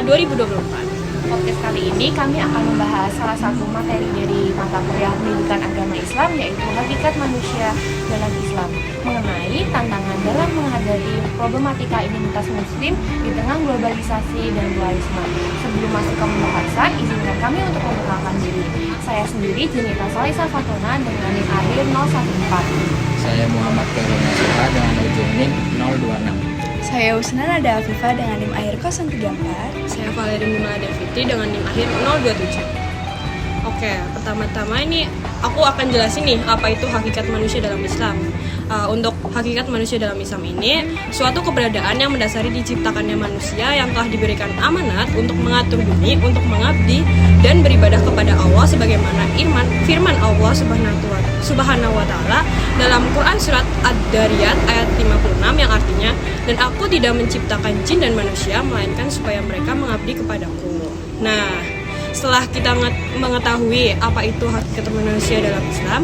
2024. Podcast kali ini kami akan membahas salah satu materi dari mata kuliah Pendidikan Agama Islam, yaitu Hakikat Manusia dalam Islam, mengenai tantangan dalam menghadapi problematika identitas muslim di tengah globalisasi dan pluralisme. Sebelum masuk ke pembahasan, izinkan kami untuk memperkenalkan diri. Saya sendiri Jenita Salisa Fatona dengan NIM akhir 014. Saya Muhammad Karuna Suha dengan ujung NIM 026. Saya Usna Nada Afifah dengan NIM akhir 034. Saya Valerie Mimala Deviti dengan NIM akhir 027. Oke, pertama-tama ini aku akan jelasin nih apa itu hakikat manusia dalam Islam. Untuk hakikat manusia dalam Islam ini suatu keberadaan yang mendasari diciptakannya manusia yang telah diberikan amanat untuk mengatur bumi, untuk mengabdi dan beribadah kepada Allah sebagaimana firman Allah Subhanahu wa taala dalam Quran surat Ad-Dariyat ayat 56 yang artinya, dan aku tidak menciptakan jin dan manusia melainkan supaya mereka mengabdi kepadaku. Nah, setelah kita mengetahui apa itu hakikat manusia dalam Islam,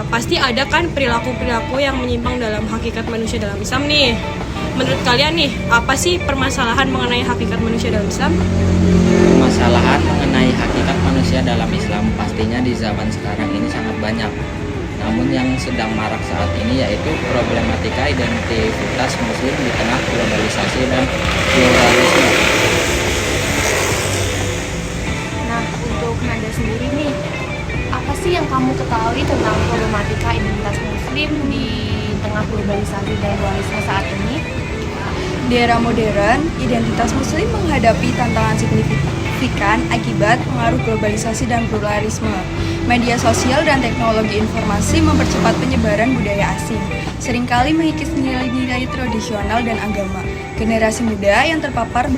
pasti ada kan perilaku-perilaku yang menyimpang dalam hakikat manusia dalam Islam nih. Menurut kalian nih, apa sih permasalahan mengenai hakikat manusia dalam Islam? Permasalahan mengenai hakikat manusia dalam Islam pastinya di zaman sekarang ini sangat banyak. Namun yang sedang marak saat ini yaitu problematika identitas muslim di tengah globalisasi dan pluralisme. Nah, untuk Nada sendiri nih, apa sih yang kamu ketahui tentang problematika identitas muslim di tengah globalisasi dan pluralisme saat ini? Di era modern, identitas muslim menghadapi tantangan signifikan akibat pengaruh globalisasi dan pluralisme. Media sosial dan teknologi informasi mempercepat penyebaran budaya asing, seringkali mengikis nilai-nilai tradisional dan agama. Generasi muda yang terpapar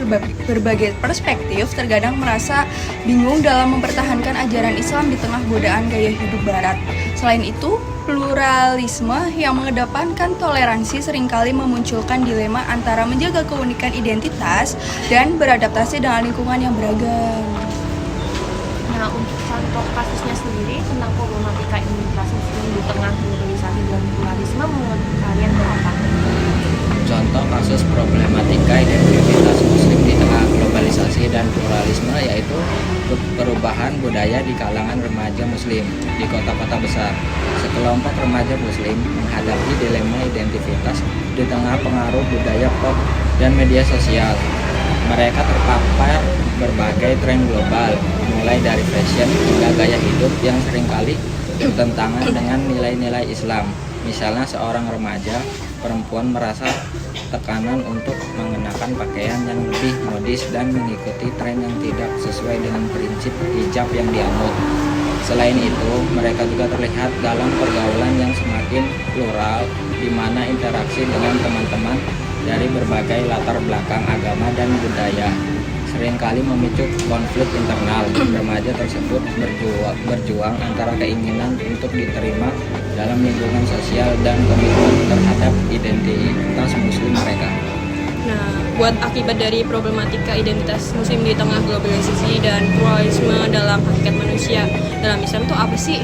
berbagai perspektif terkadang merasa bingung dalam mempertahankan ajaran Islam di tengah godaan gaya hidup barat. Selain itu, pluralisme yang mengedepankan toleransi seringkali memunculkan dilema antara menjaga keunikan identitas dan beradaptasi dengan lingkungan yang beragam. Nah, untuk contoh kasusnya sendiri tentang problematika identitas muslim di tengah globalisasi dan pluralisme, menurut kalian apa? Contoh kasus problematika identitas muslim di tengah globalisasi dan pluralisme yaitu perubahan budaya di kalangan remaja muslim di kota-kota besar. Sekelompok remaja muslim menghadapi dilema identitas di tengah pengaruh budaya pop dan media sosial. Mereka terpapar berbagai tren global, mulai dari fashion hingga gaya hidup yang seringkali bertentangan dengan nilai-nilai Islam. Misalnya seorang remaja perempuan merasa tekanan untuk mengenakan pakaian yang lebih modis dan mengikuti tren yang tidak sesuai dengan prinsip hijab yang dianut. Selain itu, mereka juga terlihat dalam pergaulan yang semakin plural, di mana interaksi dengan teman-teman dari berbagai latar belakang agama dan budaya seringkali memicu konflik internal. Remaja tersebut berjuang antara keinginan untuk diterima dalam lingkungan sosial dan komitmen terhadap identitas muslim mereka. Nah, buat akibat dari problematika identitas muslim di tengah globalisasi dan pluralisme dalam hakikat manusia dalam Islam itu apa sih?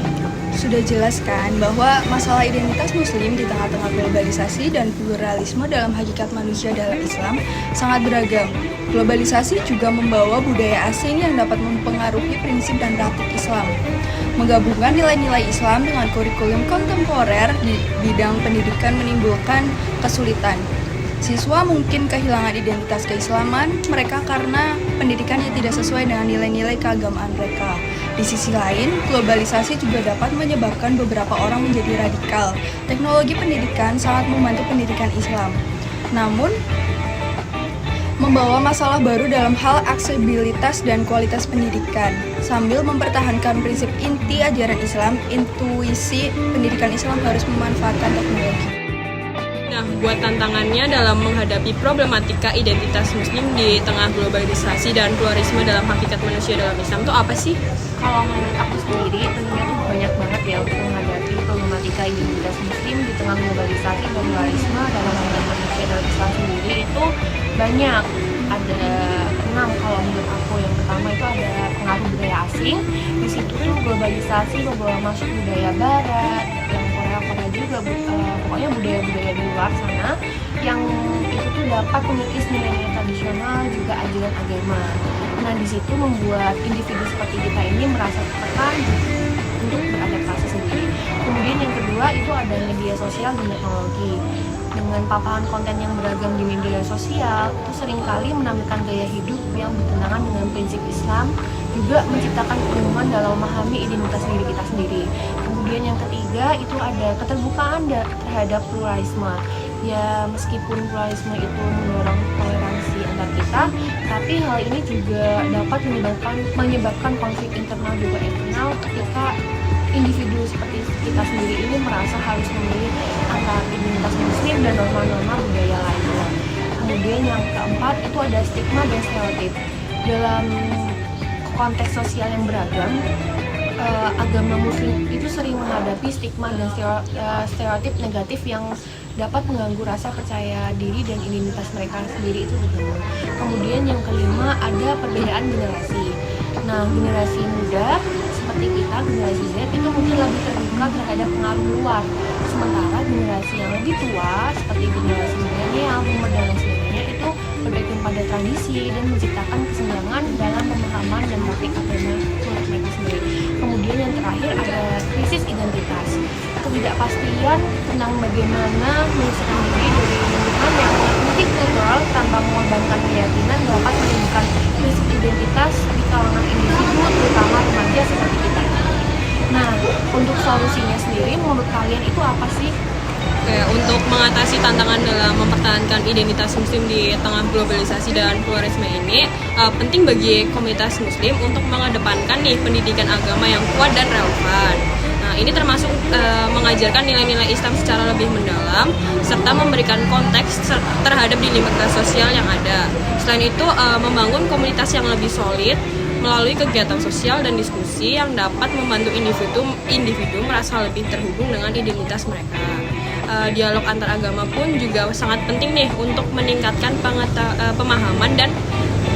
Sudah jelas kan bahwa masalah identitas muslim di tengah-tengah globalisasi dan pluralisme dalam hakikat manusia dalam Islam sangat beragam. Globalisasi juga membawa budaya asing yang dapat mempengaruhi prinsip dan praktik Islam. Menggabungkan nilai-nilai Islam dengan kurikulum kontemporer di bidang pendidikan menimbulkan kesulitan. Siswa mungkin kehilangan identitas keislaman mereka karena pendidikannya tidak sesuai dengan nilai-nilai keagamaan mereka. Di sisi lain, globalisasi juga dapat menyebabkan beberapa orang menjadi radikal. Teknologi pendidikan sangat membantu pendidikan Islam, namun membawa masalah baru dalam hal aksesibilitas dan kualitas pendidikan. Sambil mempertahankan prinsip inti ajaran Islam, intuisi pendidikan Islam harus memanfaatkan teknologi. Nah, buat tantangannya dalam menghadapi problematika identitas muslim di tengah globalisasi dan pluralisme dalam hakikat manusia dalam Islam itu apa sih? Kalau menurut aku sendiri, tentunya tuh banyak banget ya untuk menghadapi problematika identitas muslim di tengah globalisasi dan pluralisme dalam hakikat manusia dalam Islam sendiri itu banyak. Ada 6 kalau menurut aku. Yang pertama itu ada pengaruh budaya asing. Di situ tuh globalisasi membawa masuk budaya barat yang Korea juga, pokoknya budaya-budaya di luar sana yang itu tuh dapat mengikis nilai-nilai tradisional juga ajaran agama. Nah, di situ membuat individu seperti kita ini merasa tertekan untuk beradaptasi sendiri. Kemudian yang kedua itu ada media sosial dan teknologi. Dengan paparan konten yang beragam di media sosial, itu seringkali menampilkan gaya hidup yang bertentangan dengan prinsip Islam, juga menciptakan kebingungan dalam memahami identitas diri kita sendiri. Kemudian yang ketiga itu ada keterbukaan terhadap pluralisme. Ya, meskipun pluralisme itu mendorong toleransi antar kita, tapi hal ini juga dapat menyebabkan konflik internal juga eksternal ketika individu seperti kita sendiri ini merasa harus memilih antara identitas muslim dan norma-norma budaya lainnya. Kemudian yang keempat itu ada stigma dan stereotip. Dalam konteks sosial yang beragam, agama muslim itu sering menghadapi stigma dan stereotip negatif yang dapat mengganggu rasa percaya diri dan identitas mereka sendiri itu betul. Kemudian yang kelima ada perbedaan generasi. Nah, generasi muda seperti kita, generasi Z itu mungkin lebih terbuka terhadap pengaruh luar. Sementara generasi yang lebih tua seperti generasi milenial, boomer dan lain sebagainya itu berpegang pada tradisi dan menciptakan kesenjangan dalam pemahaman dan praktik agama menurut mereka sendiri. Kemudian yang terakhir ada krisis identitas. Ketidakpastian tentang bagaimana menyelesaikan diri dari lingkungan yang multikultural tanpa mengorbankan keyakinan dapat menimbulkan krisis identitas di kalangan individu, terutama remaja seperti kita. Nah, untuk solusinya sendiri menurut kalian itu apa sih? Untuk mengatasi tantangan dalam mempertahankan identitas muslim di tengah globalisasi dan pluralisme ini, penting bagi komunitas muslim untuk mengedepankan nih pendidikan agama yang kuat dan relevan. Nah, ini termasuk mengajarkan nilai-nilai Islam secara lebih mendalam serta memberikan konteks terhadap dinamika sosial yang ada. Selain itu, membangun komunitas yang lebih solid melalui kegiatan sosial dan diskusi yang dapat membantu individu merasa lebih terhubung dengan identitas mereka. Dialog antar agama pun juga sangat penting nih untuk meningkatkan pemahaman dan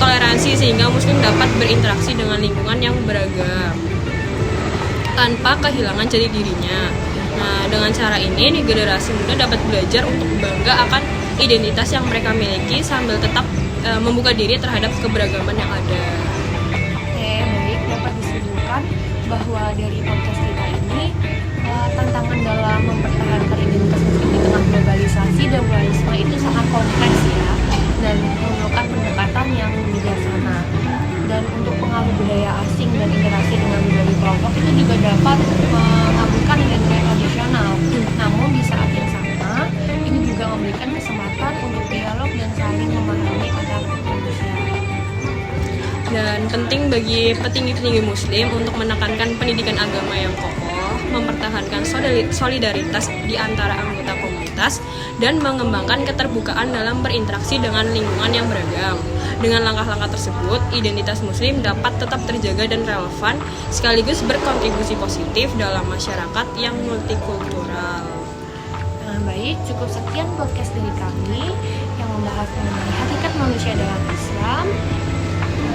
toleransi sehingga muslim dapat berinteraksi dengan lingkungan yang beragam tanpa kehilangan jati dirinya. Nah, dengan cara ini nih, generasi muda dapat belajar untuk bangga akan identitas yang mereka miliki sambil tetap membuka diri terhadap keberagaman yang ada. Oke, baik, dapat disimpulkan bahwa dari podcast kita ini tantangan dalam mempertahankan identitas muslim di tengah globalisasi dan pluralisme itu sangat kompleks ya, dan memerlukan pendekatan yang bijaksana. Dan untuk pengaruh budaya asing dan interaksi dengan berbagai kelompok itu juga dapat mengabulkan nilai-nilai tradisional. Namun di saat yang sama, ini juga memberikan kesempatan untuk dialog dan saling memahami antar manusia. Dan penting bagi petinggi-petinggi muslim untuk menekankan pendidikan agama yang kokoh, mempertahankan solidaritas di antara anggota komunitas, dan mengembangkan keterbukaan dalam berinteraksi dengan lingkungan yang beragam. Dengan langkah-langkah tersebut, identitas muslim dapat tetap terjaga dan relevan, sekaligus berkontribusi positif dalam masyarakat yang multikultural. Nah, baik, cukup sekian podcast dari kami yang membahas mengenai hakikat manusia dalam Islam,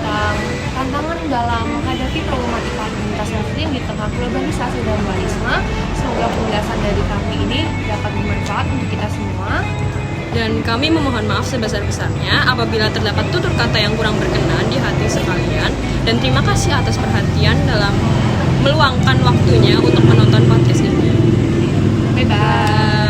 tentang tantangan dalam menghadapi problematika identitas muslim di tengah globalisasi dan pluralisme. Semoga penjelasan dari kami ini dapat bermanfaat untuk kita semua. Dan kami memohon maaf sebesar-besarnya apabila terdapat tutur kata yang kurang berkenan di hati sekalian. Dan terima kasih atas perhatian dalam meluangkan waktunya untuk menonton podcast ini. Bye-bye.